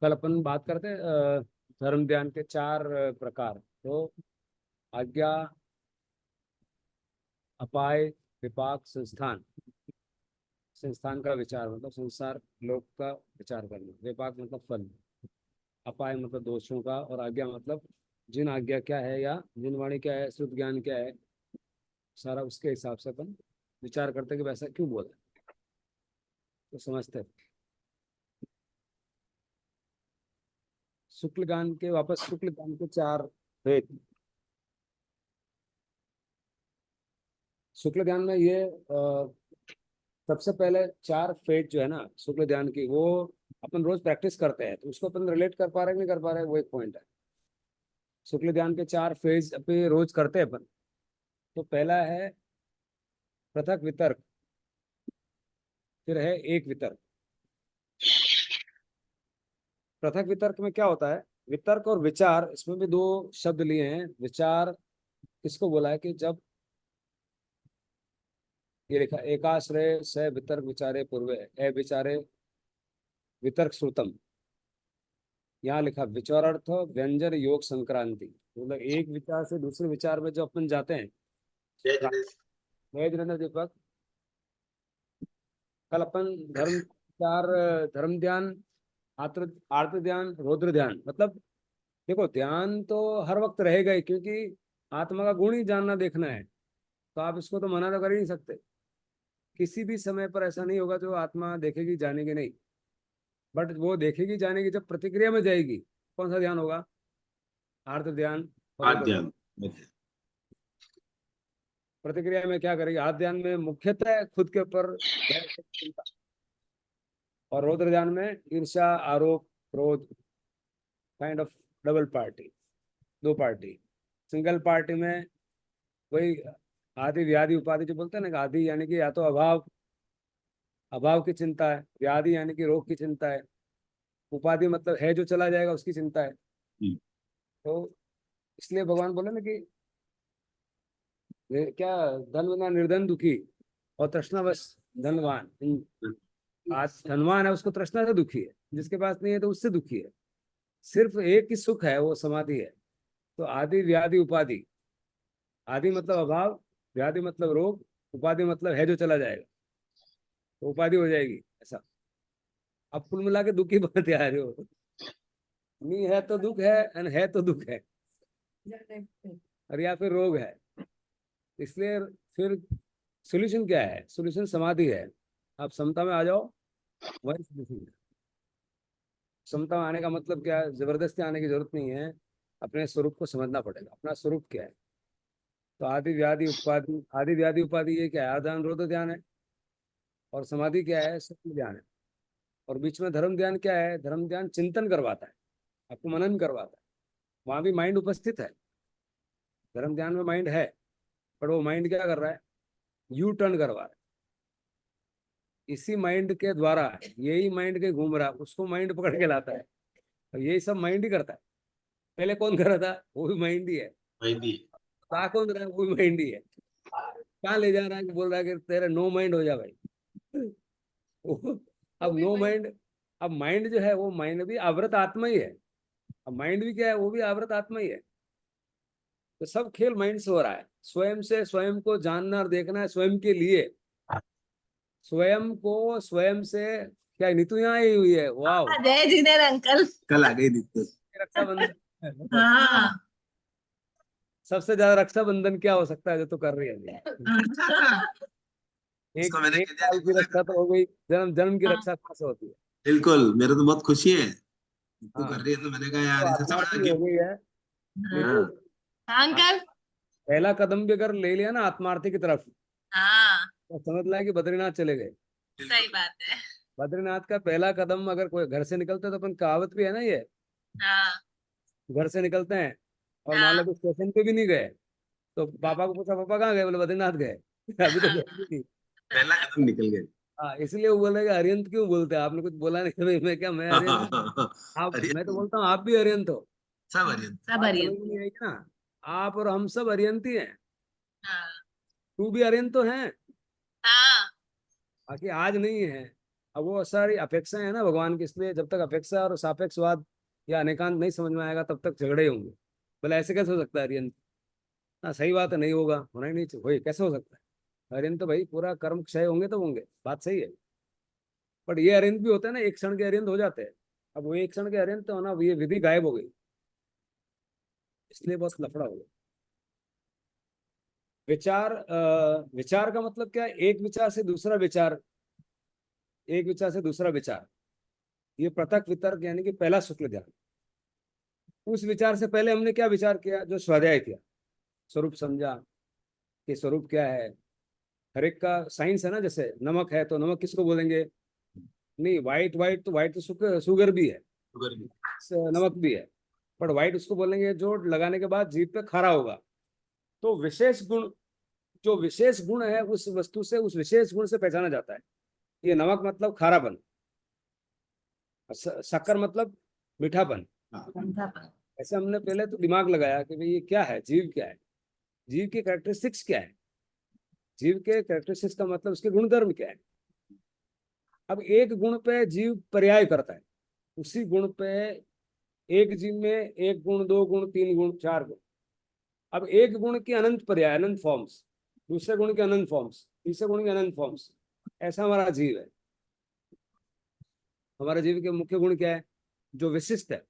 कल अपन बात करते धर्म ध्यान के चार प्रकार। तो आज्ञा, अपाय, विपाक, संस्थान। संस्थान का विचार मतलब संसार लोक का विचार करना। विपाक मतलब फल। अपाय मतलब दोषों का। और आज्ञा मतलब जिन आज्ञा क्या है या जिन वाणी क्या है, शुद्ध ज्ञान क्या है, सारा उसके हिसाब से अपन विचार करते हैं कि वैसा क्यों बोला, तो समझते हैं। शुक्ल ज्ञान के वापस शुक्ल ज्ञान के चार भेद। शुक्ल ध्यान में ये सबसे पहले चार फेज जो है ना शुक्ल ध्यान की, वो अपन रोज प्रैक्टिस करते हैं, तो उसको अपन रिलेट कर पा रहे हैं नहीं कर पा रहे हैं, वो एक पॉइंट है। शुक्ल ध्यान के चार फेज पे रोज करते हैं अपन। तो पहला है पृथक वितर्क, फिर है एक वितर्क। पृथक वितर्क में क्या होता है, वितर्क और विचार, इसमें भी दो शब्द लिए हैं। विचार किसको बोला है कि जब ये लिखा एकाश्रय स वितर्क विचारे पूर्वे ए विचारे वितर्क श्रुतम, यहाँ लिखा विचारार्थ व्यंजन योग संक्रांति। मतलब एक विचार से दूसरे विचार में जो अपन जाते हैं। जय दिनेश। जय धीरेन्द्र दीपक। कल अपन धर्म ध्यान, आत्र आर्त ध्यान, रौद्र ध्यान। मतलब देखो, ध्यान तो हर वक्त रहेगा ही, क्योंकि आत्मा का गुण ही जानना देखना है। तो आप इसको तो मना तो कर ही नहीं सकते। किसी भी समय पर ऐसा नहीं होगा जो आत्मा देखेगी जानेगी नहीं। बट वो देखेगी जानेगी जब प्रतिक्रिया में जाएगी। कौन सा ध्यान होगा, आर्त ध्यान और रौद्र ध्यान। आद्यान। प्रतिक्रिया में क्या करेगी, आर्त ध्यान में मुख्यतः खुद के ऊपर चिंता, और रौद्र ध्यान में ईर्ष्या, आरोप, क्रोध, काइंड ऑफ डबल पार्टी, दो पार्टी। सिंगल पार्टी में वही आदि व्याधि उपाधि जो बोलते हैं ना कि आदि यानी कि या तो अभाव, अभाव की चिंता है। व्याधि यानी कि रोग की चिंता है। उपाधि मतलब है जो चला जाएगा उसकी चिंता है। तो इसलिए भगवान बोले ना कि क्या, धन बिना निर्धन दुखी और तृष्णावश धनवान। आज धनवान है उसको तृष्णा से दुखी है, जिसके पास नहीं है तो उससे दुखी है। सिर्फ एक ही सुख है, वो समाधि है। तो आदि व्याधि उपाधि, आदि मतलब अभाव, व्याधि मतलब रोग, उपाधि मतलब है जो चला जाएगा, तो उपाधि हो जाएगी ऐसा। अब कुल मिला के दुखी बनते आ रहे हो। नहीं है तो दुख है, और है तो दुख है, और या फिर रोग है। इसलिए फिर सोल्यूशन क्या है, सोल्यूशन समाधि है। आप समता में आ जाओ, वही सोल्यूशन है। समता में आने का मतलब क्या है, जबरदस्ती आने की जरूरत नहीं है। अपने स्वरूप को समझना पड़ेगा, अपना स्वरूप क्या है। तो आदि व्याधि उपाधि ये क्या है, आदान रोध ध्यान है। और समाधि क्या है, सत्य ध्यान है। और बीच में धर्म ध्यान क्या है, धर्म ध्यान चिंतन करवाता है, आपको मनन करवाता है। वहां भी माइंड उपस्थित है। धर्म ध्यान में माइंड है, पर वो माइंड क्या कर रहा है, यू टर्न करवा रहा है। इसी माइंड के द्वारा, यही माइंड के घूम रहा है, उसको माइंड पकड़ के लाता है। और यही सब माइंड ही करता है। पहले कौन कर रहा था, वो भी माइंड ही है। मेहंदी। कहा कौन रहा है, वो भी माइंड ही है। कहाँ ले जा रहा है कि बोल रहा है कि तेरा नो माइंड हो जा भाई। अब नो माइंड, अब माइंड जो है वो माइंड भी आवृत आत्मा ही है। अब माइंड भी क्या है, वो भी आवृत आत्मा ही है। तो सब खेल माइंड से हो रहा है। स्वयं से स्वयं को जानना और देखना है, स्वयं के लिए। स्वयं को स्वयं से क्या, नीतू यहाँ आई हुई है, वाह। जय जिनेर अंकल। कल आ गई दिक्कत। रक्षाबंधन। हाँ। सबसे ज्यादा रक्षाबंधन क्या हो सकता है जो तो कर रही है अभी? एक उसको मैंने एक कह दिया साल नहीं की बोला रक्षा तो कर। हो गई, जन्म जन्म की रक्षा कहाँ से होती है। बिल्कुल, मेरे तो बहुत खुशी है। तू कर हाँ, रही है तो मैंने कहा तो यार इसे समझा आत्मार्थी कि हो गई है नीतू। हाँ। हाँ आप अंकल। पहला कदम भी अगर ले लिया ना आत्मार्थी की तरफ, हाँ तो समझ ला कि बद्रीनाथ चले गए। सही बात है। बद्रीनाथ का पहला कदम, अगर कोई घर से निकलते तो अपन, कहावत भी है ना ये, हाँ घर से निकलते हैं और मान लो हाँ कि स्टेशन पे भी नहीं गए, तो पापा को पूछा, पापा कहाँ गए, बोले बद्रीनाथ गए। अभी तो हाँ। गए नहीं। पहला कदम निकल गए। हाँ, इसलिए वो बोले कि अरियंत क्यों बोलते हैं, आपने कुछ बोला नहीं। भाई मैं क्या, मैं अरियंत हूँ? आप, अरे मैं तो बोलता हूँ आप भी अरियंत हो। सब अरियन। सब बात समझ हरियत। में नहीं आई ना। आप और हम सब अरियंत ही हैं। हाँ तू भी अरियंत तो है, हाँ बाकी आज नहीं है। अब वो सारी अपेक्षाएं है ना भगवान की, इसलिए जब तक अपेक्षा और सापेक्षवाद या अनेकांत नहीं समझ में आएगा तब तक झगड़े ही होंगे। बोले ऐसे कैसे हो सकता है अरियंत? हाँ सही बात है, नहीं होगा, होना ही नहीं चाहिए, वही कैसे हो सकता है अरियंत? तो भाई पूरा कर्म क्षय होंगे तो होंगे, बात सही है। बट ये अरियंत भी होते हैं ना, एक क्षण के अरियंत हो जाते हैं। अब वो एक क्षण के अरियंत तो होना, ये विधि गायब हो गई, इसलिए बहुत लफड़ा हो गया। विचार का मतलब क्या है? एक विचार से दूसरा विचार, एक विचार से दूसरा विचार, ये पृथक वितर्क यानी कि पहला शुक्ल ध्यान। उस विचार से पहले हमने क्या विचार किया? जो स्वाध्याय किया, स्वरूप समझा कि स्वरूप क्या है। हर एक का साइंस है ना, जैसे नमक है तो नमक किसको बोलेंगे? नहीं, व्हाइट व्हाइट तो व्हाइट तो शुगर भी है, शुगर भी। नमक भी है, पर व्हाइट उसको बोलेंगे जो लगाने के बाद जीभ पे खारा होगा। तो विशेष गुण, जो विशेष गुण है उस वस्तु से, उस विशेष गुण से पहचाना जाता है। ये नमक मतलब खारापन, शक्कर मतलब मीठापन। गंधापन। ऐसे हमने पहले तो दिमाग लगाया कि भाई ये क्या है, जीव क्या है, जीव की कैरेक्टरिस्टिक्स क्या है, जीव के कैरेक्टरिस्टिक्स का मतलब उसके गुणधर्म क्या है। अब एक गुण पे जीव पर्याय करता है, उसी गुण पे एक जीव में एक गुण, दो गुण, तीन गुण, चार गुण। अब एक गुण की अनंत पर्याय, अनंत फॉर्म्स, दूसरे गुण के अनंत फॉर्म्स, तीसरे गुण के अनंत फॉर्म्स। ऐसा हमारा जीव है। हमारे जीव के मुख्य गुण क्या है? जो विशिष्ट है।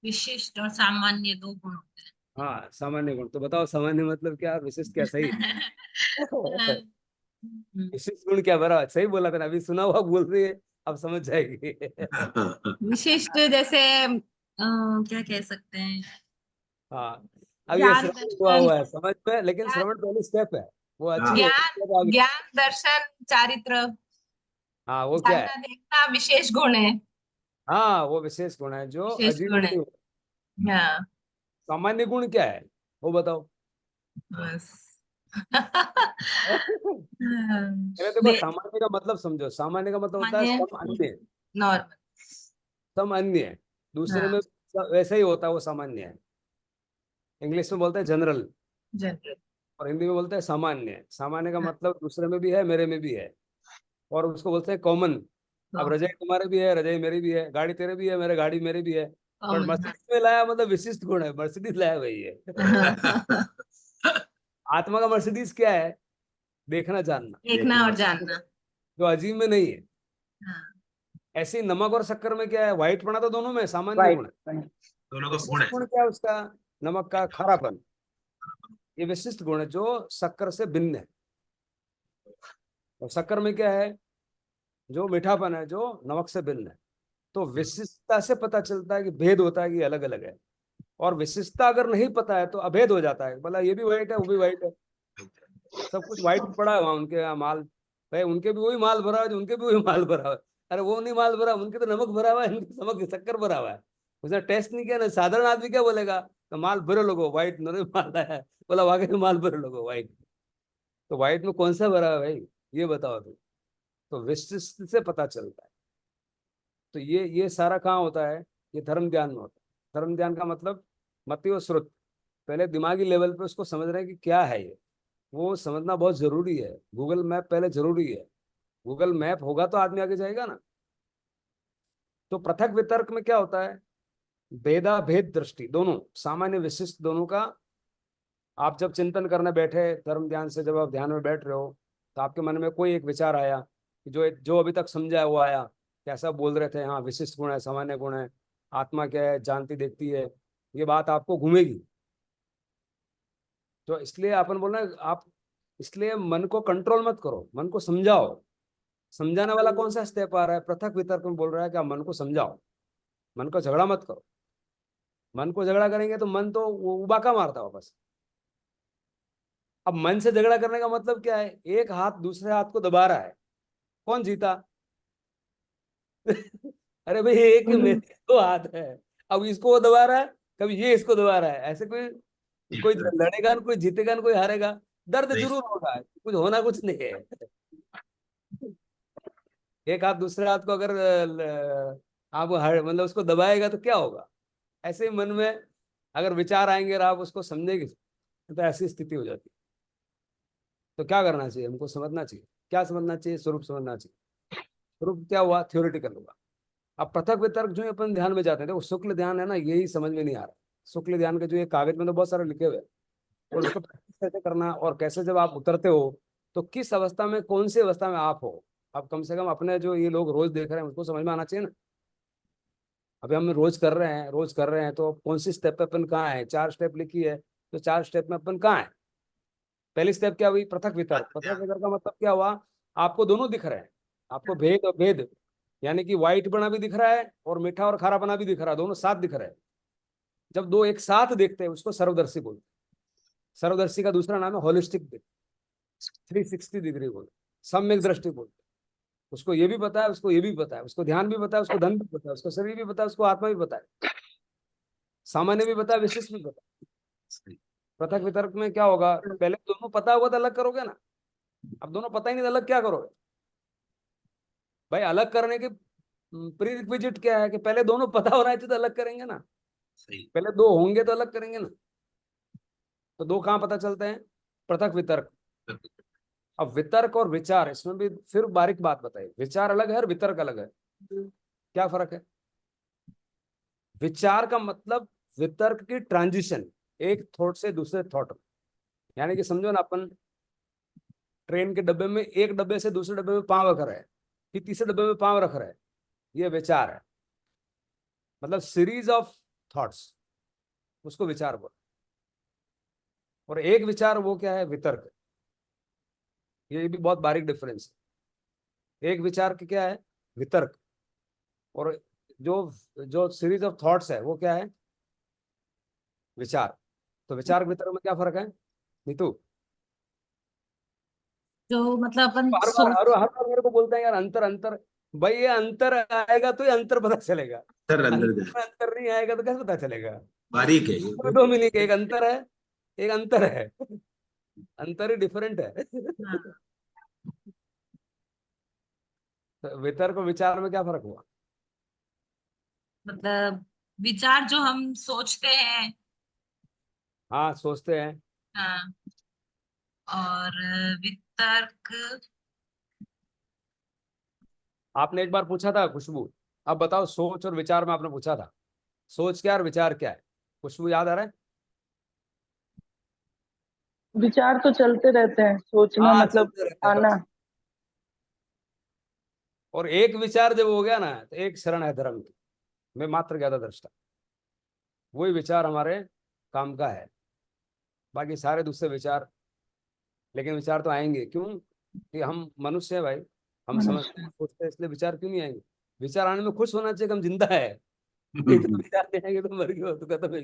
विशिष्ट और सामान्य दो गुण होते हाँ, सामान्य गुण तो बताओ, सामान्य मतलब क्या, विशिष्ट क्या? सही हैं। विशिष्ट गुण क्या? बराबर सही बोला था ना, अभी सुना हुआ बोल रही है, अब समझ जाएगी। विशिष्ट जैसे क्या कह सकते हैं? हाँ, अब ये ज्ञान श्रवण हुआ दर्शन। हुआ है समझ में, लेकिन ज्ञान, श्रवण पहली स्टेप है, वो अच्छी है, ज्ञान, step आगे। ज्ञान दर्शन चारित्र, हाँ वो क्या है? जानना देखना विशेष गुण है। हाँ वो विशेष गुण है जो विशेष अजीब गुण है। नहीं होता। हाँ। सामान्य गुण क्या है वो बताओ। बस। पहले देखो, सामान्य का मतलब समझो। सामान्य का मतलब होता है सामान्य, सम अन्य, नॉर्मल। सम अन्य है। दूसरे हाँ, में वैसा ही होता है, वो सामान्य है। इंग्लिश में बोलते हैं जनरल, जनरल। और हिंदी में बोलते हैं सामान्य। सामान्य का मतलब दूसरे में भी है, मेरे में भी है, और उसको बोलते हैं कॉमन। अब रजाई तुम्हारे भी है, रजाई मेरी भी है, गाड़ी तेरे भी है, मेरे गाड़ी मेरी भी है। पर कॉमन। मर्सिडीज में लाया मतलब विशिष्ट गुण है, मर्सिडीज लाया वही है। आत्मा का मर्सिडीज क्या है? देखना जानना, देखना और जानना। जो अजीब में नहीं है। हाँ। ऐसे ही नमक और शक्कर में क्या है? व्हाइट पना तो दोनों में सामान्य राइट। गुण है। दोनों का गुण विशिष्ट है। गुण क्या है उसका? नमक का खारापन, ये विशिष्ट गुण है जो शक्कर से भिन्न है। और शक्कर में क्या है? जो मीठापन है, जो नमक से भिन्न है। तो विशिष्टता से पता चलता है कि भेद होता है कि अलग अलग है। और विशिष्टता अगर नहीं पता है तो अभेद हो जाता है, बोला ये भी व्हाइट है, वो भी व्हाइट है, सब कुछ व्हाइट पड़ा है वहां उनके यहाँ माल। भाई उनके भी वही माल भरा हुआ है, उनके भी वही माल भरा हुआ है। अरे वो नहीं माल भरा, उनके तो नमक भरा हुआ है, इनके नमक शक्कर भरा हुआ है। उसने टेस्ट नहीं किया ना, साधारण आदमी क्या बोलेगा? तो माल भरे लोगो व्हाइट नहीं माल है, बोला वाकई में माल भरे लोगो व्हाइट। तो व्हाइट में कौन सा भरा है भाई, ये बताओ तुम। तो विशिष्ट से पता चलता है। तो ये सारा कहाँ होता है? ये धर्म ज्ञान में होता है। धर्म ज्ञान का मतलब मति और श्रुत, पहले दिमागी लेवल पे उसको समझ रहे हैं कि क्या है ये, वो समझना बहुत जरूरी है। गूगल मैप पहले जरूरी है, गूगल मैप होगा तो आदमी आगे जाएगा ना। तो पृथक वितर्क में क्या होता है? भेदा भेद दृष्टि, दोनों सामान्य विशिष्ट दोनों का। आप जब चिंतन करने बैठे धर्म ध्यान से, जब आप ध्यान में बैठ रहे हो, तो आपके मन में कोई एक विचार आया, जो जो अभी तक समझा है वो आया, कैसा बोल रहे थे, हाँ विशिष्ट गुण है, सामान्य गुण है, आत्मा क्या है, जानती देखती है, ये बात आपको घूमेगी। तो इसलिए अपन बोल रहे हैं आप, इसलिए मन को कंट्रोल मत करो, मन को समझाओ। समझाने वाला कौन सा स्टेप आ रहा है? पृथक वितर्क में बोल रहा है कि आप मन को समझाओ, मन को झगड़ा मत करो। मन को झगड़ा करेंगे तो मन तो वो उबाका मारता वापस। अब मन से झगड़ा करने का मतलब क्या है? एक हाथ दूसरे हाथ को दबा रहा है, कौन जीता? अरे भाई एक मेरे दो हाथ है, अब इसको वो दबा रहा है, कभी ये इसको दबा रहा है, ऐसे कोई कोई लड़ेगा ना, कोई जीतेगा ना, कोई हारेगा। दर्द नहीं। जरूर होगा, कुछ होना कुछ नहीं है। एक हाथ दूसरे हाथ को अगर आप मतलब उसको दबाएगा तो क्या होगा? ऐसे ही मन में अगर विचार आएंगे और आप उसको समझेंगे तो ऐसी स्थिति हो जाती है। तो क्या करना चाहिए? हमको समझना चाहिए। क्या समझना चाहिए? स्वरूप समझना चाहिए। ध्रुव क्या हुआ, थ्योरेटिकल हुआ। अब पृथक वितर्क जो है अपन ध्यान में जाते हैं, देखो शुक्ल ध्यान है ना, यही समझ में नहीं आ रहा। शुक्ल ध्यान के जो ये कागज में तो बहुत सारे लिखे हुए हैं, और उसको प्रैक्टिस कैसे करना, और कैसे जब आप उतरते हो तो किस अवस्था में, कौन सी अवस्था में आप हो। अब कम से कम अपने जो ये लोग रोज देख रहे हैं उसको समझ में आना चाहिए ना। अभी हम रोज कर रहे हैं, तो कौन सी स्टेप पे अपन कहाँ है। 4 स्टेप लिखी है, तो 4 स्टेप में अपन कहाँ है। पहली स्टेप क्या हुई, पृथक वितर्क। पृथक वितर्क का मतलब क्या हुआ, आपको दोनों दिख रहे हैं, आपको भेद और भेद, यानी कि व्हाइट बना भी दिख रहा है और मीठा और खारा बना भी दिख रहा है, दोनों साथ दिख रहे हैं। जब दो एक साथ देखते हैं उसको सर्वदर्शी बोलते हैं। सर्वदर्शी का दूसरा नाम है होलिस्टिक, 360 डिग्री बोलते, सम्यक दृष्टि बोलते हैं। उसको ये भी पता है, उसको ये भी पता है, उसको ध्यान भी पता है, उसको धन भी पता है, उसको शरीर भी पता है, उसको आत्मा भी पता है, सामान्य भी पता है, विशिष्ट भी पता है। सही। पृथक वितर्क में क्या होगा, पहले दोनों पता होगा तो अलग करोगे ना। अब दोनों पता ही नहीं तो अलग क्या करोगे भाई। अलग करने के प्री रिक्विजिट क्या है कि पहले दोनों पता होना चाहिए तो अलग करेंगे ना। सही। पहले दो होंगे तो अलग करेंगे ना। तो दो कहाँ पता चलते हैं, पृथक वितर्क। अब वितर्क और विचार, इसमें भी फिर बारीक बात बताइए। विचार अलग है और वितर्क अलग है, क्या फर्क है। विचार का मतलब वितर्क की ट्रांजिशन, एक थॉट से दूसरे थॉट में। यानी कि समझो ना, अपन ट्रेन के डब्बे में एक डब्बे से दूसरे डब्बे में पांव रख रहे हैं, फिर तीसरे डब्बे में पांव रख रहे हैं, ये विचार है। मतलब सीरीज ऑफ थॉट्स, उसको विचार बोल। और एक विचार वो क्या है, वितर्क। ये भी बहुत बारीक डिफरेंस है। एक विचार की क्या है, वितर्क। और जो जो सीरीज ऑफ थॉट्स है वो क्या है, विचार। तो विचार वितर्क में क्या फर्क है नीतू। जो मतलब अपन हर बार सोच। हर बार मेरे को बोलते हैं यार अंतर अंतर। भाई ये अंतर आएगा तो ये अंतर पता चलेगा, सर अंदर अंतर जाए, में अंतर नहीं आएगा तो कैसे पता चलेगा। बारीक है ये। दो मीनिंग, एक अंतर है, एक अंतर है, अंतर ही डिफरेंट है। हाँ, तो वितर्क और विचार में क्या फर्क हुआ। मतलब विचार जो हम सोचते हैं। हाँ सोचते हैं। हाँ। और वितर्क। आपने एक बार पूछा था खुशबू, अब बताओ सोच और विचार में आपने पूछा था, सोच क्या और विचार क्या है। खुशबू याद आ रहा है। विचार तो चलते रहते हैं, सोचना हाँ मतलब चलते रहते हैं आना। बस। और एक विचार जब हो गया ना, तो एक शरण है धर्म की, मैं मात्र ज्ञाता दृष्टा। वही विचार हमारे काम का है, बाकी सारे दूसरे विचार। लेकिन विचार तो आएंगे क्यों, कि हम मनुष्य है भाई। हम समझते हैं मनुष्य। सोचते हैं, इसलिए विचार क्यों नहीं आएंगे। विचार आने में खुश होना चाहिए कि हम जिंदा है। इधर विचार नहीं आएंगे तो मर गए हो तो खत्म है।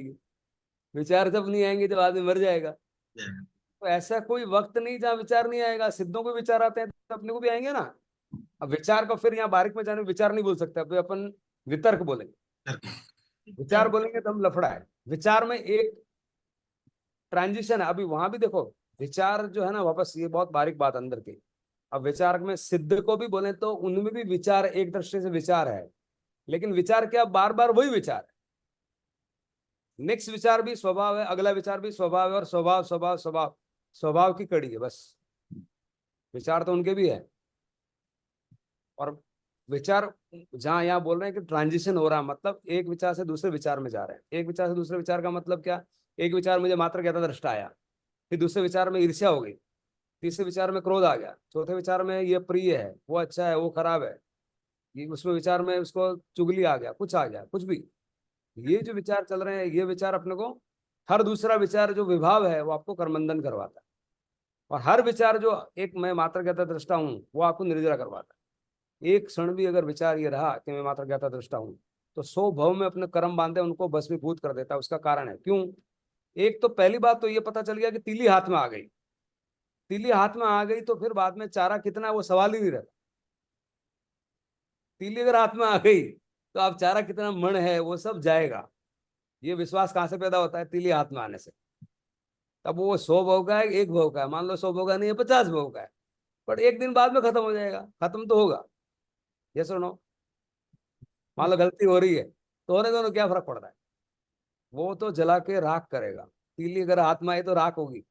विचार जब नहीं आएंगे जब आदमी मर जाएगा। तो ऐसा कोई वक्त नहीं जहाँ विचार नहीं आएगा। सिद्धों को विचार आते हैं तो अपने को भी आएंगे ना। अब विचार को फिर यहाँ बारीक में जाने, विचार नहीं बोल सकते, अब अपन वितर्क बोलेंगे। विचार वितर्क। बोलेंगे तो हम लफड़ा है। विचार में एक ट्रांजिशन है। अभी वहां भी देखो, विचार जो है ना, वापस ये बहुत बारीक बात अंदर की। अब विचार में सिद्ध को भी बोले तो उनमें भी विचार एक दृष्टि से विचार है, लेकिन विचार क्या, बार बार वही विचार है। नेक्स्ट विचार भी स्वभाव है, अगला विचार भी स्वभाव है, और स्वभाव स्वभाव स्वभाव स्वभाव की कड़ी है बस। विचार तो उनके भी है। और विचार जहां यहाँ बोल रहे हैं कि ट्रांजिशन हो रहा है, मतलब एक विचार से दूसरे विचार में जा रहे हैं। एक विचार से दूसरे विचार का मतलब क्या, एक विचार मुझे मात्र ज्ञाता दृष्टा आया, फिर दूसरे विचार में ईर्ष्या हो गई, तीसरे विचार में क्रोध आ गया, चौथे विचार में ये प्रिय है, वो अच्छा है, वो खराब है, ये उसमें विचार में उसको चुगली आ गया, कुछ आ गया, कुछ भी। ये जो विचार चल रहे हैं, ये विचार अपने को, हर दूसरा विचार जो विभाव है वो आपको कर्मबंधन करवाता है। और हर विचार जो एक मैं मात्र ज्ञाता दृष्टा हूँ वो आपको निर्जरा करवाता है। एक क्षण भी अगर विचार ये रहा कि मैं मात्र ज्ञाता दृष्टा हूँ, तो 100 भव में अपने कर्म बांधे उनको भस्मीभूत कर देता है। उसका कारण है क्यों, एक तो पहली बात तो ये पता चल गया कि तीली हाथ में आ गई। तीली हाथ में आ गई तो फिर बाद में चारा कितना है वो सवाल ही नहीं रहता। तीली अगर हाथ में आ गई तो आप चारा कितना मण है वो सब जाएगा। ये विश्वास कहाँ से पैदा होता है, तीली हाथ में आने से। तब वो 100 भव का है, एक भव का है, मान लो 100 भव का नहीं है, 50 भव का है, पर एक दिन बाद में खत्म हो जाएगा, खत्म तो होगा। ये सुनो, मान लो गलती हो रही है तो होने दोनों, क्या फर्क पड़ रहा है। वो तो जला के राख करेगा। तीली अगर हाथ में आई तो राख होगी।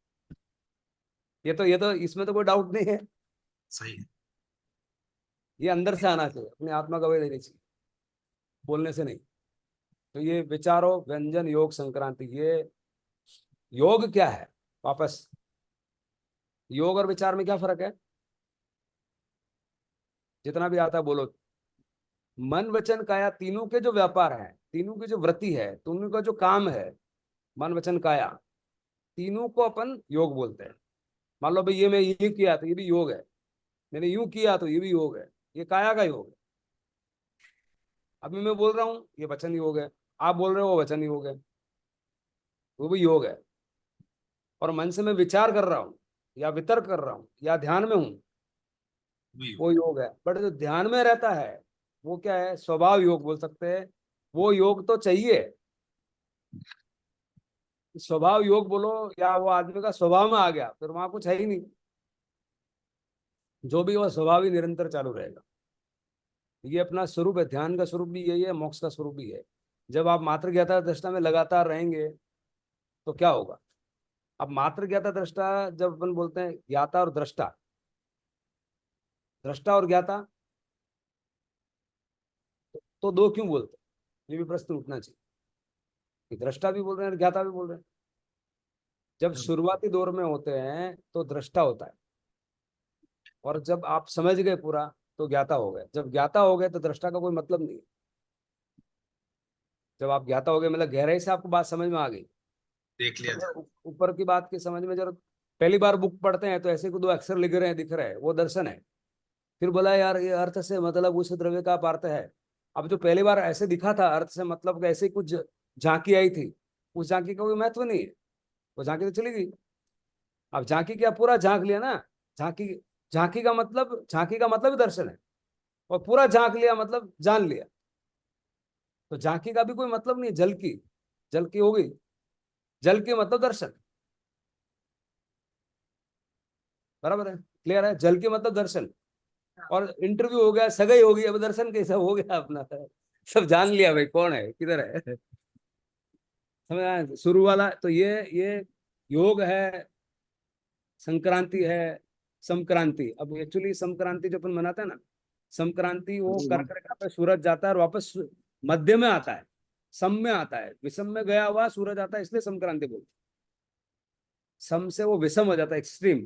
ये तो इसमें तो कोई डाउट नहीं है। सही है। ये अंदर से आना चाहिए, अपनी आत्मा का वही देनी चाहिए, बोलने से नहीं। तो ये विचारो व्यंजन योग संक्रांति, ये योग क्या है? वापस, योग और विचार में क्या फर्क है? जितना भी आता है बोलो। मन वचन काया तीनों के जो व्यापार है, तीनों की जो वृत्ति है, तीनों का जो काम है, मन वचन काया, तीनों को अपन योग बोलते हैं। मान लो भाई ये मैं ये किया तो ये भी योग है, मैंने यूं किया तो ये भी योग है, ये काया का योग है। अभी मैं बोल रहा हूँ ये वचन योग है, आप बोल रहे हो वो वचन योग है, वो भी योग है। और मन से मैं विचार कर रहा हूँ या वितर्क कर रहा हूँ या ध्यान में हूँ, भी वो योग है। बट जो ध्यान में रहता है वो क्या है? स्वभाव योग बोल सकते हैं। वो योग तो चाहिए, स्वभाव योग बोलो या वो आदमी का स्वभाव में आ गया फिर वहां कुछ है ही नहीं, जो भी वो स्वभाव ही निरंतर चालू रहेगा। ये अपना स्वरूप है, ध्यान का स्वरूप भी यही है, मोक्ष का स्वरूप भी है। जब आप मात्र ज्ञाता दृष्टा में लगातार रहेंगे तो क्या होगा? अब मात्र ज्ञाता दृष्टा, जब अपन बोलते हैं ज्ञाता और दृष्टा, दृष्टा और ज्ञाता तो दो क्यों बोलते हैं? ये भी प्रश्न उठना चाहिए कि दृष्टा भी बोल रहे हैं और ज्ञाता भी बोल रहे हैं। जब शुरुआती दौर में होते हैं तो दृष्टा होता है, और जब आप समझ गए पूरा तो ज्ञाता हो गए। जब ज्ञाता हो गए तो दृष्टा का कोई मतलब नहीं है। जब आप ज्ञाता हो गए मतलब गहराई से आपको बात समझ में आ गई। देख लिया था। ऊपर की बात की समझ में जब पहली बार बुक पढ़ते हैं तो ऐसे को दो अक्षर लिख रहे हैं, दिख रहे हैं, वो दर्शन है। फिर बोला यार ये अर्थ से मतलब उस द्रव्य का अर्थ है। अब जो पहली बार ऐसे दिखा था अर्थ से मतलब ऐसे कुछ झांकी आई थी, उस झांकी का कोई महत्व नहीं है, वो झांकी तो चली गई। अब झांकी क्या पूरा झांक लिया ना? झांकी, झांकी का मतलब दर्शन है, और पूरा झांक लिया मतलब जान लिया। तो झांकी का भी कोई मतलब नहीं है। जल की हो गई, जल की मतलब दर्शन, बराबर है, क्लियर है? जल की मतलब दर्शन। और इंटरव्यू हो गया, सगाई हो गई, अब दर्शन कैसा हो गया अपना? सब जान लिया भाई कौन है किधर है। समझ आया? शुरू वाला तो ये योग है, संक्रांति है, संक्रांति। अब एक्चुअली संक्रांति जो अपन मनाते हैं ना, संक्रांति वो कर्क रेखा पे सूरज जाता है और वापस मध्य में आता है, सम में आता है। विषम में गया हुआ सूरज आता है, इसलिए संक्रांति बोलते हैं। सम से वो विषम हो जाता है, एक्सट्रीम,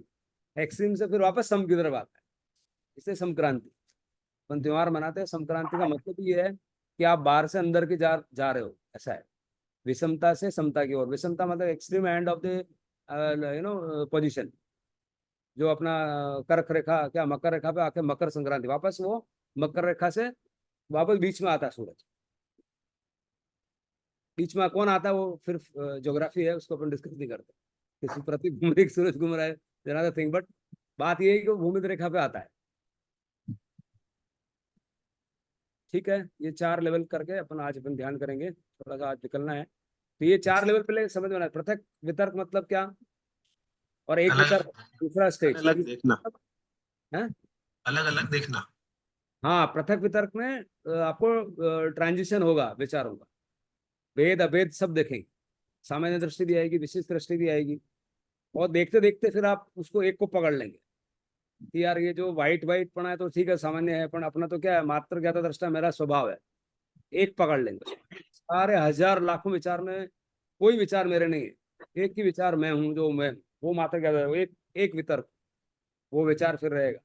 एक्सट्रीम से फिर वापस सम की तरफ आता है, इसलिए संक्रांति। अपन त्योहार मनाते हैं। संक्रांति का मतलब ये है कि आप बाहर से अंदर की जा रहे हो, ऐसा है। विषमता से समता की ओर, विषमता मतलब extreme end of the position. जो अपना कर्क रेखा क्या मकर रेखा पे आके मकर संक्रांति, वापस वो मकर रेखा से वापस बीच में आता है सूरज। बीच में कौन आता है वो फिर ज्योग्राफी है, उसको अपन डिस्कस नहीं करते। किसी प्रति घूम रही सूरज घूम रहा है, जरा थिंग, बट बात ये है कि वो भूमध्य रेखा पे आता है। ठीक है, ये 4 लेवल करके अपन आज अपन ध्यान करेंगे, थोड़ा सा आज निकलना है। तो ये 4 लेवल पहले समझ में आना है। पृथक वितर्क मतलब क्या, और एक अलग वितर्क दूसरा स्टेज अलग देखना, है। अलग अलग देखना। हाँ, पृथक वितर्क में आपको ट्रांजिशन होगा विचारों का, भेद अभेद सब देखेंगे। सामान्य दृष्टि भी आएगी, विशिष्ट दृष्टि भी आएगी, और देखते देखते फिर आप उसको एक को पकड़ लेंगे कि यार ये जो वाइट वाइट पना है तो ठीक है, सामान्य है, पर अपना तो क्या है, मात्र ज्ञाता दृष्टा मेरा स्वभाव है। एक पकड़ लेंगे, सारे हजार लाखों विचार में कोई विचार मेरे नहीं है, एक ही विचार मैं हूँ, जो मैं, वो मात्र ज्ञाता है, वो एक एक वितर्क, वो विचार फिर रहेगा।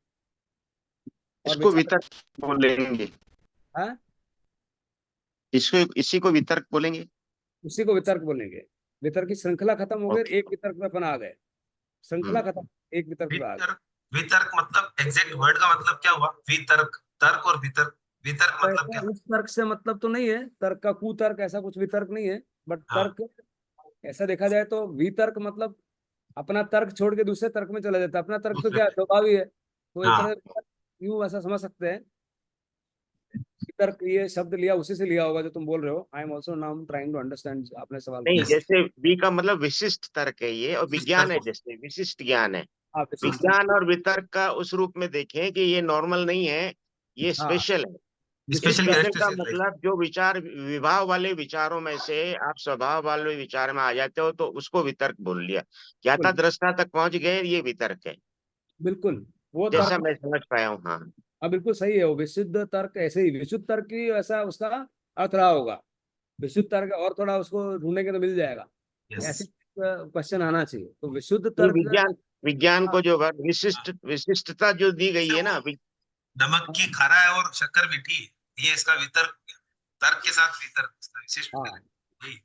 और इसको विचार, वितर्क बोलेंगे। हाँ, इसी को वितर्क बोलेंगे। उसी को वितर्क बोलेंगे। वितर्क की श्रृंखला खत्म हो गई, ओके। एक वितर्क में अपन आ गए, श्रृंखला खत्म, एक वितर्क पे आ गए। वितर्क, वितर्क मतलब एग्जैक्ट वर्ड का मतलब क्या हुआ? वितर्क, तर्क और वितर्क, वितर्क तो मतलब ऐसा क्या? उस तर्क से मतलब तो नहीं है, तर्क का कुतर्क ऐसा कुछ वितर्क नहीं है। बट हाँ तर्क ऐसा देखा जाए तो वितर्क मतलब अपना तर्क छोड़ के दूसरे तर्क में चला जाता है। अपना तर्क तो दूसरे, क्या है, स्वाभाविक है, तो एक हाँ तरह यूं ऐसा समझ सकते हैं। वितर्क ये शब्द लिया उसी से लिया होगा जो तुम बोल रहे हो। I am also now trying to understand आपने सवाल नहीं, पूछा। yes, जैसे वी का मतलब विशिष्ट तर्क है ये, और विशिष्ट विज्ञान तर्क है, हो। जैसे विशिष्ट ज्ञान है। हाँ, विशिष्ट, विज्ञान और वितर्क का उस रूप में देखें कि ये नॉर्मल नहीं है, ये हाँ, स्पेशल है। विशिष्ट स्पेशल स्पेशल का कैरेक्टरिस्टिक लाइक। मतलब जो विचार विभाव वाले विचारों में से आप स्वभाव वाले विचार में आ जाते हो तो उसको वितर्क बोल लिया। ज्ञाता बिल्कुल, दृष्टा तक पहुंच गए, ये वितर्क है। बिल्कुल, वो जैसा तर्क, मैं समझ पाया हूँ। हाँ। हाँ बिल्कुल सही है। वो विशुद्ध तर्क ऐसे ही, विशुद्ध तर्क की ऐसा उसका अर्थ रहा होगा। विशुद्ध तर्क और थोड़ा उसको ढूंढेंगे तो मिल जाएगा। ऐसे यस। क्वेश्चन आना चाहिए। तो विशुद्ध ये तर्क विज्ञान विज्ञान को जो विशिष्टता जो दी गई है ना, नमक की खारा है और शक्कर मीठी है, ये इसका वितर्क, तर्क के साथ वितर्क, इसका विशिष्ट हाँ, वितर्क, यही।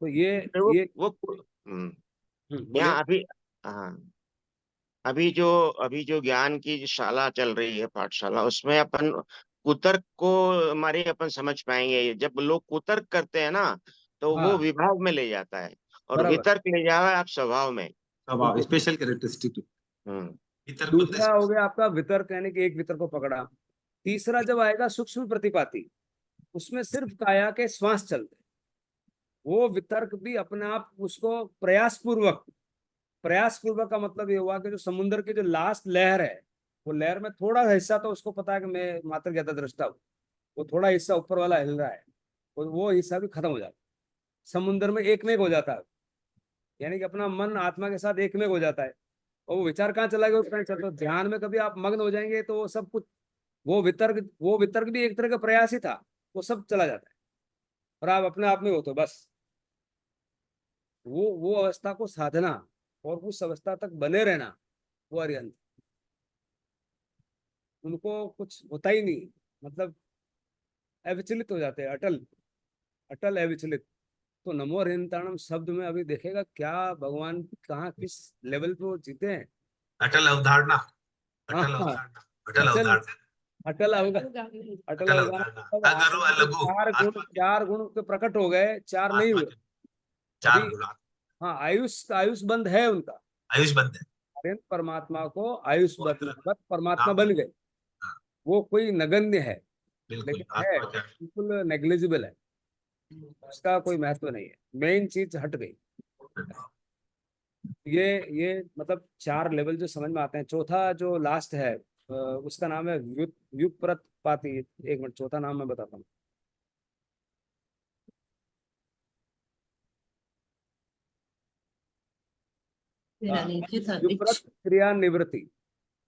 तो ये वो ये वो बोलिए। यहाँ अभी, हाँ, अभी जो ज्ञान की जो शाला चल रही है, पाठशाला, उसमें अपन कुतर्क को हमारे अपन समझ पाएंगे। जब लोग कुतर्क करते हैं ना, तो वो हाँ विभाव में ले जाता है, और बराबर, वितर्क ले जाओ आप स्वभाव में। स्वभाव, स्पेशल कैरेक्टरिस्टिक। हम्म वितर्क होता दूसरा है। हो गया आपका वितर्क, यानी कि एक वितर्क को पकड़ा। तीसरा जब आएगा सूक्ष्म प्रतिपाती, उसमें सिर्फ काया के श्वास चलते हैं। वो वितर्क भी अपने आप उसको प्रयास पूर्वक का मतलब ये हुआ कि जो समुद्र की जो लास्ट लहर है, वो लहर में थोड़ा हिस्सा तो उसको पता है कि मैं मात्र ज्ञाता दृष्टा हूँ, वो थोड़ा हिस्सा ऊपर वाला हिल रहा है, वो हिस्सा भी खत्म हो जाता है, समुद्र में एक में एक हो जाता है। यानी कि अपना मन आत्मा के साथ एक में एक हो जाता है। और वो विचार कहाँ चला गया, कहीं चलता। ध्यान में कभी आप मग्न हो जाएंगे तो वो सब कुछ, वो वितर्क भी एक तरह का प्रयास ही था, वो सब चला जाता है और आप अपने आप में होते हो बस। वो अवस्था को साधना और उस अवस्था तक बने रहना, वो अरिहंत। उनको कुछ होता ही नहीं, मतलब अविचलित हो जाते हैं, अटल अटल अविचलित। तो नमो हरिहंताणम शब्द में अभी देखेगा क्या भगवान कहाँ किस लेवल पे वो जीते हैं। अटल अवधारणा, हाँ अटल हाँ, अवधारणा, अटल अचल अवधारणा, अटल अवगा अटल अटल अवगाहन अवधारणा, मतलब अगरु आत्मा के अलगु, आत्मा के, चार गुण के प्रकट हो गए, चार नहीं आत्मा हुए के चार अभी। गुण। हाँ, आयुष आयुष बंद है उनका। आयुष बंद है। अरिहंत परमात्मा को आयुष वो बंद अंदर परमात्मा नाम, बन गए। हाँ, वो कोई नगण्य है, बिल्कुल लेकिन है आत्मा क्या। बिल्कुल नेग्लिजिबल है, उसका कोई महत्व नहीं है। मेन चीज हट गई। ये ये मतलब चार लेवल जो समझ में आते हैं। चौथा जो लास्ट है उसका नाम है व्युत्पत्ति। एक मिनट, चौथा नाम मैं बताता हूँ। व्युत्पत्त क्रिया निवृत्ति।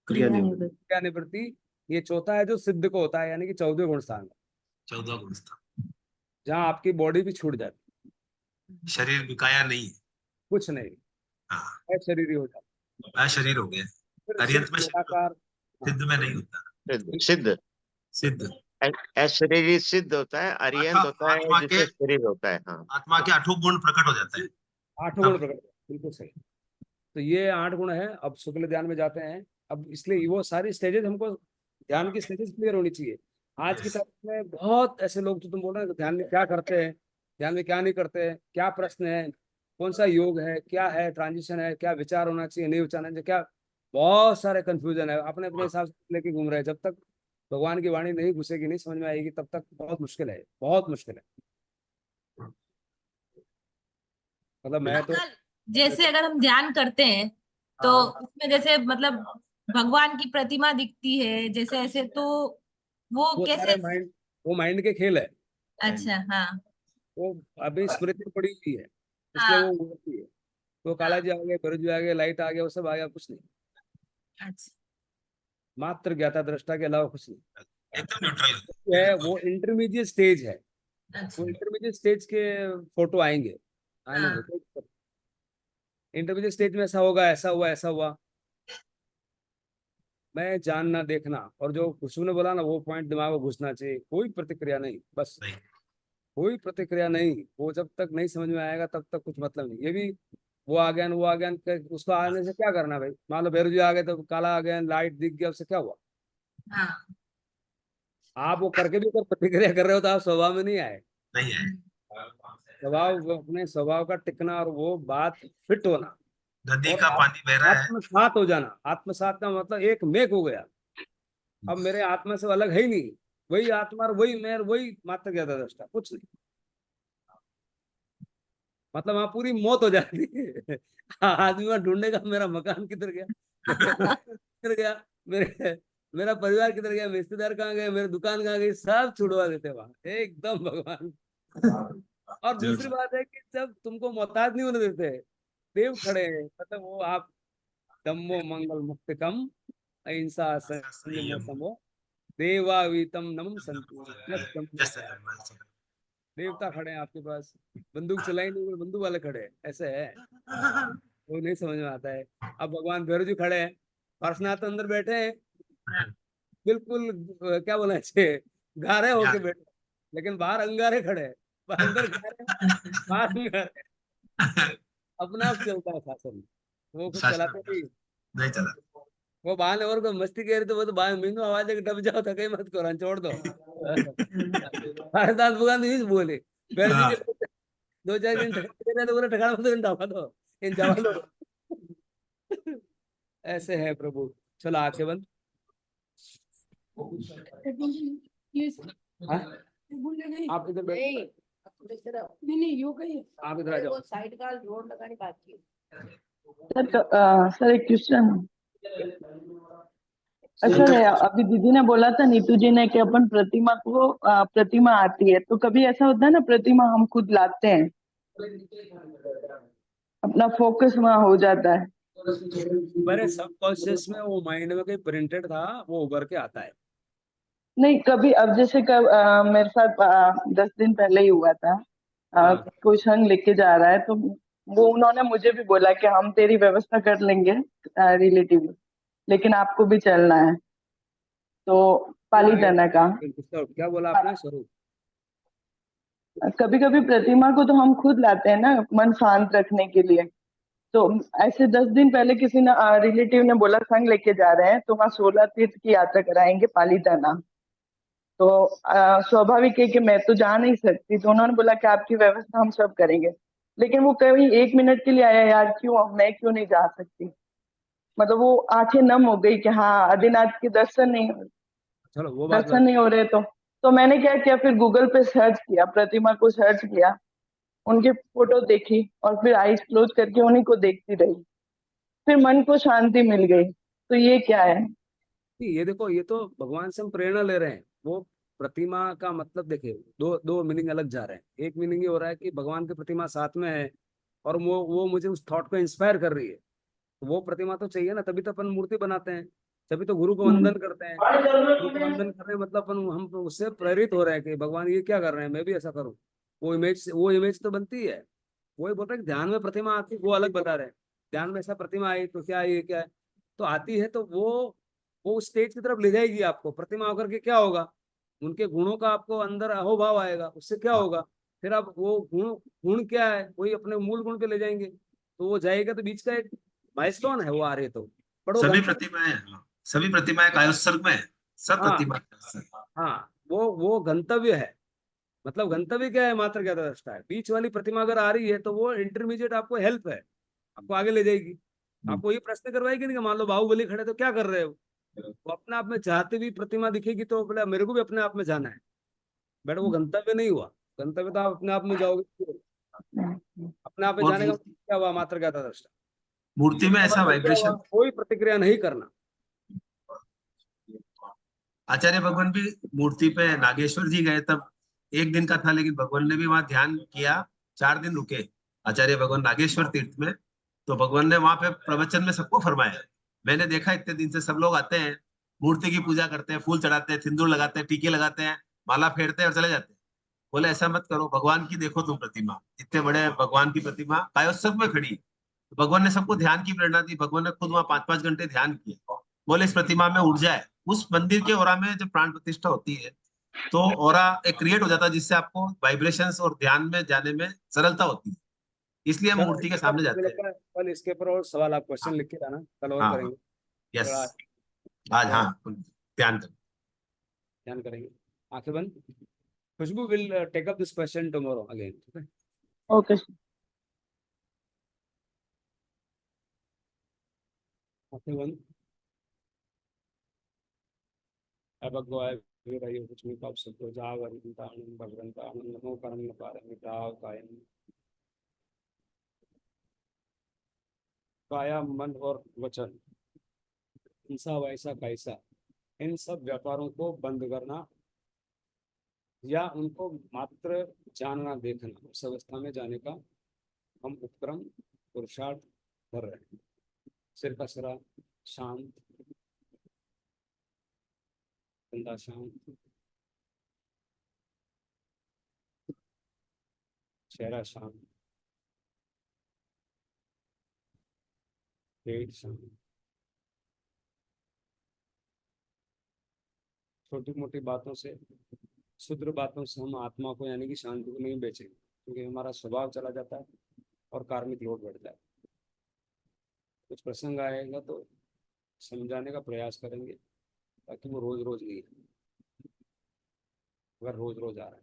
क्रिया निवृत्ति, क्रिया निवृत्ति, ये चौथा है जो सिद्ध को होता है, यानी कि 14वें गुण स्थान में, 14 गुण स्थान। जहाँ आपकी बॉडी भी छूट जाती है, शरीर विकाया नहीं है। कुछ नहीं हाँ, है, शरीर ही हो जाता अशरीर हो गया। है, फिर अरिहंत सिर्फ में शरीर, निराकार। हाँ, सिद्ध में नहीं होता। सिद्ध सिद्ध अशरीरी सिद्ध होता है, आठा अरिहंत होता है आत्मा के, जिसमें शरीर होता है। हाँ, आत्मा के 8 गुण प्रकट हो जाते हैं आठों गुण तब। प्रकट होते हैं, बिल्कुल सही। तो ये 8 गुण है। अब शुक्ल ध्यान में जाते हैं। अब इसलिए वो सारी स्टेजेस हमको, ध्यान की स्टेजेस क्लियर होनी चाहिए। आज की यस, तारीख में बहुत ऐसे लोग, तो तुम बोल रहे हो ध्यान में क्या करते हैं, ध्यान में क्या नहीं करते हैं, क्या प्रश्न है, कौन सा योग है, क्या है, ट्रांजिशन है, क्या विचार होना चाहिए, नहीं विचार होना चाहिए, क्या, बहुत सारे कंफ्यूजन है। अपने अपने हिसाब से लेके घूम रहे हैं। जब तक भगवान की वाणी नहीं घुसेगी, नहीं समझ में आएगी, तब तक बहुत मुश्किल है, बहुत मुश्किल है। मतलब मैं तो अंकल, जैसे अगर हम ध्यान करते हैं तो हाँ, उसमें जैसे मतलब भगवान की प्रतिमा दिखती है जैसे ऐसे, तो वो वो कैसे? सारे माइंड, वो माइंड के खेल है। अच्छा, हाँ वो अभी स्मृति में पड़ी हुई है, इसलिए हाँ वो होती है। तो काला हाँ। जी आ गए, भैरव जी आ गए, लाइट आ गया, वो सब आ गया, कुछ नहीं। अच्छा मात्र ज्ञाता दृष्टा के अलावा कुछ नहीं एकदम न्यूट्रल, है। बिल्कुल। वो इंटरमीडिएट स्टेज है। वो अच्छा। इंटरमीडिएट स्टेज के फोटो आएंगे, आने हाँ दो। इंटरमीडिएट स्टेज में ऐसा होगा, ऐसा हुआ, ऐसा हुआ, मैं जानना देखना। और जो खुशबू ने बोला ना, वो पॉइंट दिमाग में घुसना चाहिए। कोई प्रतिक्रिया नहीं, बस नहीं, कोई प्रतिक्रिया नहीं। वो जब तक नहीं समझ में आएगा तब तक कुछ मतलब नहीं। ये भी वो आ गया, वो आ गया, उसको आने से क्या करना भाई। मान लो भैरव जी आ गए तो काला आ गया, लाइट दिख गया, उससे क्या हुआ। हाँ। आप वो करके भी अगर प्रतिक्रिया कर रहे हो तो आप स्वभाव में नहीं आए। नहीं है। स्वभाव, वो अपने स्वभाव का टिकना और वो बात फिट होना नदी और का पानी बह रहा है। आत्मसात हो जाना। आत्मसात का मतलब एक मेक हो गया। अब मेरे आत्मा से अलग है ही नहीं, वही आत्मा और वही मैं और वही मात्र ज्ञाता दृष्टा, कुछ नहीं। मतलब वहां पूरी मौत हो जाती है। आदमी वहां ढूंढेगा मेरा मकान किधर गया, किधर गया, मेरे मेरा परिवार किधर गया, मेरे रिश्तेदार कहाँ गए, मेरी दुकान कहाँ गई, सब छुड़वा देते वहां एकदम भगवान। और दूसरी जरूर। बात है कि जब तुमको मोहताज नहीं होने देते, देव खड़े हैं, मतलब वो आप धम्मो मंगल मुक्तिकम अहिंसा संयम संयम, समो देवावीतम नमम संतु यस्तम। जैसे देवता खड़े हैं आपके पास, बंदूक चलाएंगे, कोई बंदूक वाले खड़े हैं, ऐसे है, वो नहीं समझ में आता है। अब भगवान भैरव जी खड़े हैं, पार्श्वनाथ अंदर बैठे हैं, बिल्कुल क्या बोलना चाहिए, गारे होके बैठे, लेकिन बाहर अंगारे खड़े हैं, अंदर गारे, बाहर अंगारे, अपना आप चलता है शासन, वो कुछ शासन चलाते नहीं। नहीं चला। वो बहाने और कोई मस्ती कह रही तो वो तो बाहर मीनू आवाज है कि डब जाओ, थके मत करो, छोड़ दो। हरदास भगवान तो यही बोले, बैर जी हाँ। के 2-4 दिन ठकाने दे रहे तो बोले ठकाना मत ढाबा दो, इन जवा दो। ऐसे है प्रभु। चलो आंखें बंद। हाँ? आप इधर बैठो, नहीं यो कही आप इधर आ जाओ। साइड का रोड लगाने बाकी है। सर एक क्वेश्चन। अच्छा है, अभी दीदी ने बोला था, नीतू जी ने, कि अपन प्रतिमा को प्रतिमा आती है, तो कभी ऐसा होता है ना, प्रतिमा हम खुद लाते हैं, अपना फोकस वहां हो जाता है। मेरे सबकॉन्शियस में वो माइंड में कहीं प्रिंटेड था, वो उभर के आता है। नहीं कभी, अब जैसे मेरे साथ 10 दिन पहले ही हुआ था। हाँ। कोई संग लेके जा रहा है, तो वो उन्होंने मुझे भी बोला कि हम तेरी व्यवस्था कर लेंगे रिलेटिव, लेकिन आपको भी चलना है, तो पालीताना का। क्या बोला आपने, स्वरूप? कभी कभी प्रतिमा को तो हम खुद लाते हैं ना, मन शांत रखने के लिए। तो ऐसे 10 दिन पहले किसी ने रिलेटिव ने बोला संग लेके जा रहे हैं, तो वहाँ 16 तीर्थ की यात्रा कराएंगे पालीताना। तो स्वाभाविक है कि मैं तो जा नहीं सकती, तो उन्होंने बोला कि आपकी व्यवस्था हम सब करेंगे। लेकिन वो कभी 1 मिनट के लिए आया, यार क्यों, मैं क्यों नहीं जा सकती। मतलब वो आंखें नम हो गई कि हाँ आदिनाथ के चलो वो बात दर्शन नहीं हो रहे। तो मैंने क्या किया, फिर गूगल पे सर्च किया, प्रतिमा को सर्च किया, उनकी फोटो देखी, और फिर आईज क्लोज करके उन्हीं को देखती रही। फिर मन को शांति मिल गई। तो ये क्या है? ये देखो, ये तो भगवान से हम प्रेरणा ले रहे हैं। वो प्रतिमा का मतलब देखिए, दो दो मीनिंग अलग जा रहे हैं। एक मीनिंग ये हो रहा है कि भगवान की प्रतिमा साथ में है, और वो मुझे उस थॉट को इंस्पायर कर रही है। तो वो प्रतिमा तो चाहिए ना, तभी तो अपन मूर्ति बनाते हैं, तभी तो गुरु को हम्म। वंदन करते हैं। गुरु को वंदन कर रहे हैं मतलब अपन, हम तो उससे प्रेरित हो रहे हैं कि भगवान ये क्या कर रहे हैं, मैं भी ऐसा करूं। वो इमेज तो बनती है। वही बोल रहे हैं कि ध्यान में प्रतिमा आती है, वो अलग बता रहे हैं। ध्यान में ऐसा प्रतिमा आई तो क्या, ये क्या है, तो आती है, तो वो उस स्टेज की तरफ ले जाएगी आपको। प्रतिमा होकर के क्या होगा, उनके गुणों का आपको अंदर अहोभाव आएगा, उससे क्या होगा, फिर आप वो गुण, गुण क्या है, वही अपने मूल गुण पे ले जाएंगे। तो वो जाएगा, तो बीच का एक माइलस्टोन है वो आ रहे, तो पर वो सभी गंतव्य। प्रतिमाएं, सभी प्रतिमाएं कायोत्सर्ग में है। सब हाँ। प्रतिमा कायोत्सर्ग। हाँ, वो गंतव्य है। मतलब गंतव्य क्या है, मात्र क्या दृष्टा है। बीच वाली प्रतिमा अगर आ रही है तो वो इंटरमीडिएट आपको हेल्प है, आपको आगे ले जाएगी। आपको ये प्रश्न करवाएगी नहीं कि मान लो बाहुबली खड़े तो क्या कर रहे हो। वो अपने आप में चाहते भी प्रतिमा दिखेगी तो बोले मेरे को भी अपने आप में जाना है, बट वो गंतव्य नहीं हुआ। गंतव्य तो आप अपने आप में जाओगे, अपने आप में और जाने का मतलब क्या हुआ, मात्र क्या दृष्टा। मूर्ति में इसका ऐसा मतलब क्या हुआ, वाइब्रेशन। कोई प्रतिक्रिया नहीं करना। आचार्य भगवान भी मूर्ति पे नागेश्वर जी गए तब एक दिन का था, लेकिन भगवान ने भी वहां ध्यान किया। 4 दिन रुके आचार्य भगवान नागेश्वर तीर्थ में। तो भगवान ने वहां पे प्रवचन में सबको फरमाया। मैंने देखा इतने दिन से सब लोग आते हैं, मूर्ति की पूजा करते हैं, फूल चढ़ाते हैं, सिंदूर लगाते हैं, टीके लगाते हैं, माला फेरते हैं और चले जाते हैं। बोले ऐसा मत करो, भगवान की देखो तुम प्रतिमा, इतने बड़े भगवान की प्रतिमा कायोत्सव में खड़ी। तो भगवान ने सबको ध्यान की प्रेरणा दी। भगवान ने खुद वहां 5-5 घंटे ध्यान किया। बोले इस प्रतिमा में ऊर्जा है। उस मंदिर के ओरा में जब प्राण प्रतिष्ठा होती है तो ओरा एक क्रिएट हो जाता है, जिससे आपको वाइब्रेशंस और ध्यान में जाने में सरलता होती है। इसलिए हम चलो मूर्ति के अब सामने मुझे जाते हैं। लगता है कल इसके ऊपर और सवाल, आप क्वेश्चन लिख के लाना, कल और हाँ। करेंगे। यस। थोड़ा आज तो हाँ ध्यान करो। ध्यान करेंगे। आंखें बंद। Khushboo will take up this question tomorrow again, ठीक है? ओके। आंखें बंद। भगवाय वीरयो कुछ भी पाप सब तो जागरता भगवंता नमो परम पारमिता कायम। काया, मन और वचन, ऐसा वैसा कैसा, इन सब व्यापारों को बंद करना, या उनको मात्र जानना देखना, उस अवस्था में जाने का हम उपक्रम पुरुषार्थ कर रहे हैं। सिर का सिरा शांत, कंधा शांत, चेहरा शांत, पेट शांत। छोटी मोटी बातों से, क्षुद्र बातों से हम आत्मा को यानी कि शांति को नहीं बेचेंगे, क्योंकि हमारा स्वभाव चला जाता है और कार्मिक लोड बढ़ता है। कुछ प्रसंग आएगा तो समझाने का प्रयास करेंगे, ताकि वो रोज रोज नहीं है। अगर रोज रोज आ रहा है,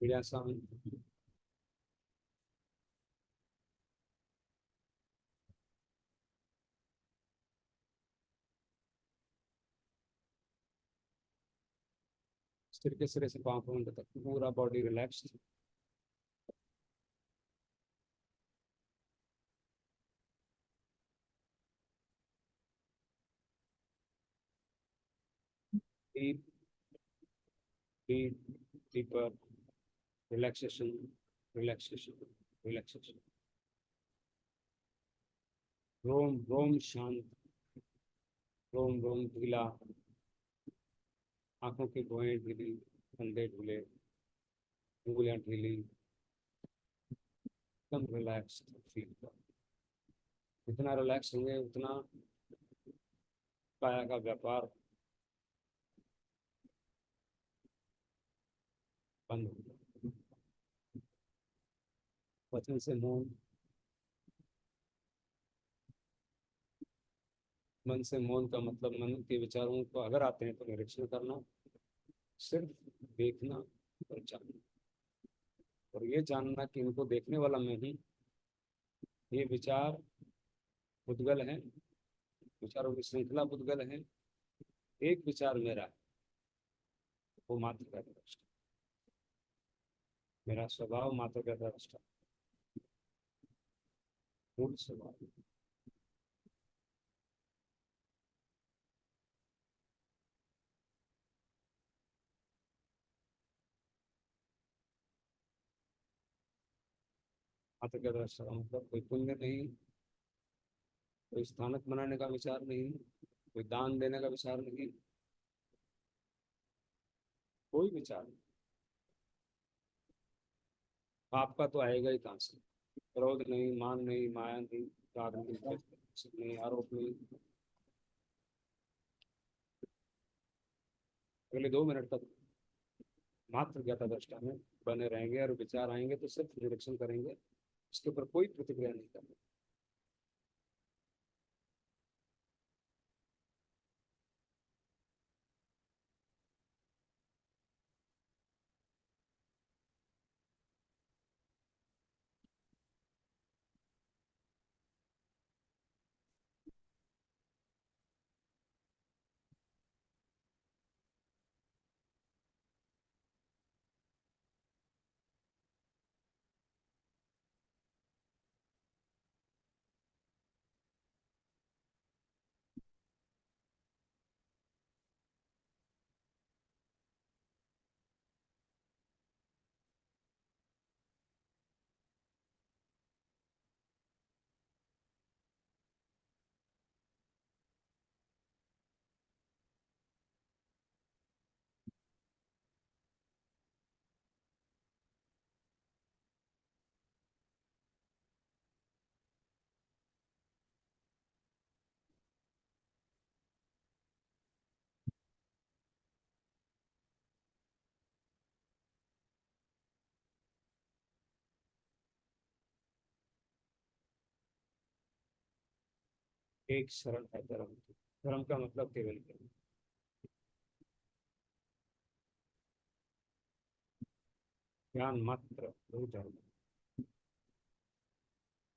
बढ़िया शांत, सिर के सिरे से पांव पांव तक पूरा body relaxed. Deep deep deeper relaxation, relaxation, relaxation. रोम रोम शांत, रोम रोम ढीला, आंखों की भौहें ढीली, कंधे ढीले, उंगलियां ढीली, एकदम रिलैक्स फील कर। जितना रिलैक्स होंगे उतना काया का व्यापार बंद होगा। वचन से मौन, मन से मौन का मतलब मन के विचारों को अगर आते हैं तो निरीक्षण करना, सिर्फ देखना और जानना, और ये जानना कि इनको देखने वाला मैं ही। ये विचार पुद्गल है, विचारों की श्रृंखला पुद्गल है, एक विचार मेरा है, वो मात्र का दृष्टा, मेरा स्वभाव मात्र का दृष्टा, मूल स्वभाव। मात्र का दृष्टा का मतलब कोई पुण्य नहीं, कोई स्थानक बनाने का विचार नहीं, कोई दान देने का विचार नहीं, कोई विचार नहीं। पाप का तो आएगा ही कहाँ से? क्रोध नहीं, मान नहीं, माया नहीं, राग नहीं, द्वेष नहीं, आरोप नहीं। अगले 2 मिनट तक मात्र ज्ञाता दृष्टा में बने रहेंगे, और विचार आएंगे तो सिर्फ निरीक्षण करेंगे, उसके ऊपर कोई प्रतिक्रिया नहीं करनी। एक शरण है धर्म। धर्म का मतलब केवल ज्ञान, ज्ञान मात्र वो धर्म,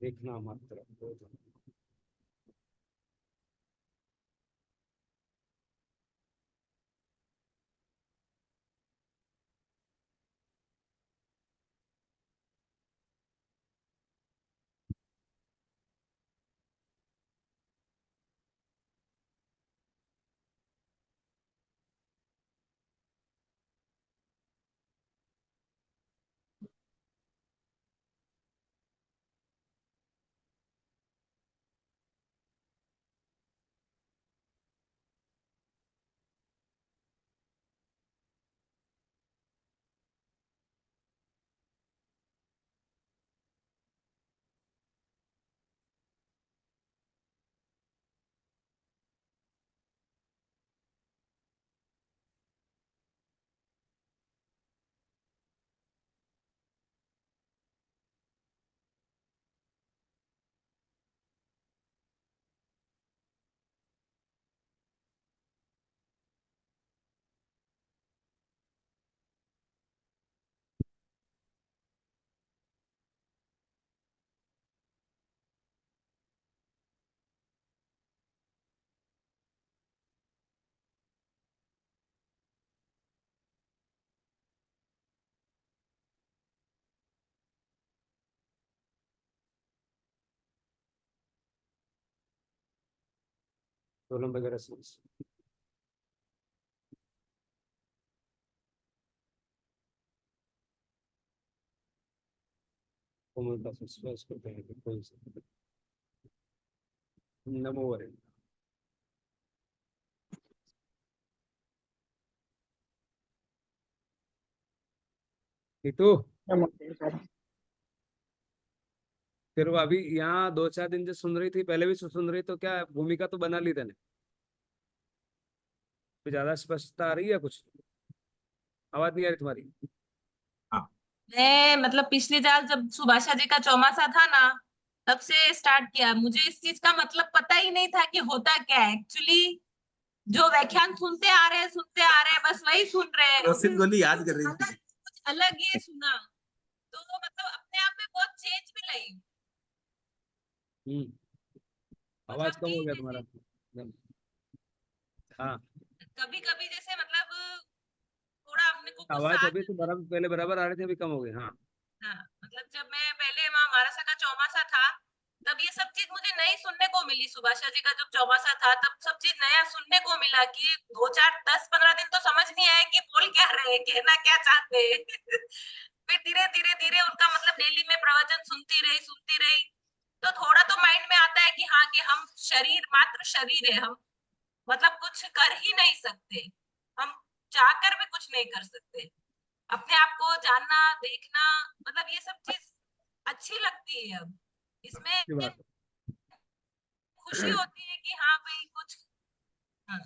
देखना मात्र वो धर्म। सोलम वगैरह से। कोमलता से स्पर्श करते हैं कि कोई से नमो वरे। तो नमस्ते सर। फिर वो अभी यहाँ 2-4 दिन जो सुन रही थी, पहले भी सुन रही, तो क्या भूमिका तो बना ली तेने? तो ज्यादा स्पष्टता आ रही है कुछ? आवाज नहीं आ रही तुम्हारी? मैं मतलब पिछले साल जब सुभाषा जी का चौमासा था ना, तब से स्टार्ट किया। मुझे इस चीज का मतलब पता ही नहीं था कि होता क्या है एक्चुअली। जो व्याख्यान सुनते आ रहे हैं, बस वही सुन रहे हैं। रोशिन गोली याद कर रही थी। कुछ अलग ही सुना, तो मतलब अपने आप में बहुत चेंज भी लगी। आवाज मतलब कम हो कि गया जैसे तुम्हारा। हाँ, कभी कभी जैसे मतलब थोड़ा अपने को गुस्सा आवाज आ अभी तो जाता है। बराबर, पहले बराबर आ रही थी, अभी कम हो गई। हाँ। हाँ, मतलब जब मैं पहले वहाँ मारासा का चौमासा था, तब ये सब चीज मुझे नई सुनने को मिली। सुभाषा जी का जब चौमासा था, तब सब चीज नया सुनने को मिला कि 2-4-10-15 दिन तो समझ नहीं आया कि बोल क्या रहे हैं, कहना क्या चाहते हैं। फिर धीरे धीरे धीरे उनका मतलब डेली में प्रवचन सुनती रही, तो थोड़ा तो माइंड में आता है कि हाँ, कि हम शरीर, मात्र शरीर है हम, मतलब कुछ कर ही नहीं सकते, हम चाहकर भी कुछ नहीं कर सकते। अपने आप को जानना, देखना, मतलब ये सब चीज अच्छी लगती है अब अच्छी इसमें। बात खुशी है। होती है कि हाँ भाई कुछ। हाँ,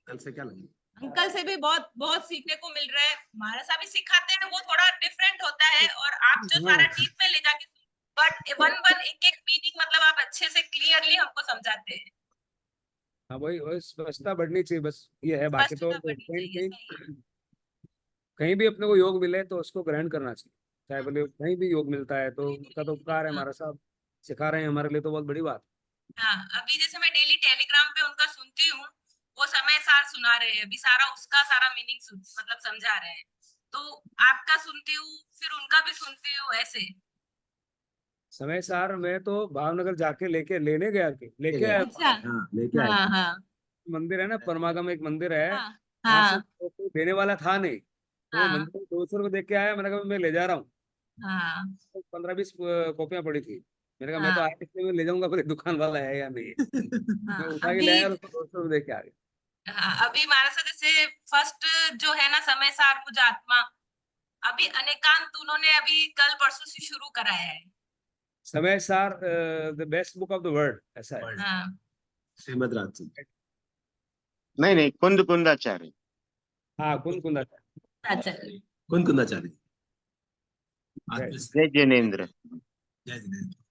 कल से क्या लगा? अंकल से भी बहुत बहुत सीखने को मिल रहा है। हमारा सा भी सिखाते हैं, वो थोड़ा डिफरेंट होता है, और आप जो सारा हाँ डीप में ले जाके, बट वन वन एक एक मीनिंग मतलब आप अच्छे से क्लियरली हमको समझाते हैं। हाँ, वही वही स्पष्टता बढ़नी चाहिए, बस ये है। बाकी तो स्पष्टता बढ़नी कहीं चाहिए, सही है। कहीं कहीं भी अपने को योग मिले तो उसको ग्रहण करना चाहिए। चाहे बोले कहीं भी योग मिलता है तो उनका तो उपकार है, हाँ हमारा साहब सिखा रहे हैं, हमारे लिए तो बहुत बड़ी बात। हाँ, अभी जैसे मैं डेली टेलीग्राम पे उनका सुनती हूँ, वो समय सार सुना रहे हैं, अभी सारा उसका सारा मीनिंग मतलब समझा रहे हैं। तो आपका सुनती हूँ, फिर उनका भी सुनती हूँ, ऐसे। समय सार में तो भावनगर जाके लेने गया के लेके आया। अच्छा। हाँ, लेके आए हाँ थे। हाँ मंदिर है ना, परमागम एक मंदिर है, हाँ वहां से हाँ तो कोई देने वाला था नहीं, तो वो हाँ मंदिर 200 रुपये दे के आया। मैंने कहा मैं ले जा रहा हूँ। हाँ तो 15-20 कॉपियां पड़ी थी। मैंने कहा मैं तो हाँ आर्टिस्ट में ले जाऊंगा, फिर दुकान वाला है या नहीं है। हाँ। मैं उठा के ले अभी आया और उसको 200 रुपये दे के आ गया। हाँ, अभी हमारे साथ जैसे फर्स्ट जो है ना, समय सार मुझ आत्मा, अभी अनेकांत उन्होंने अभी कल परसों से शुरू कराया है। समय सार the best book of the world, ऐसा है। हाँ श्रीमद राजचंद्र। नहीं नहीं, कुंद कुंदाचार्य। हाँ, कौन कौन था? अच्छा। कौन कुंदाचार्य? आज जय। भी जय जिनेन्द्र। जय जिनेन्द्र।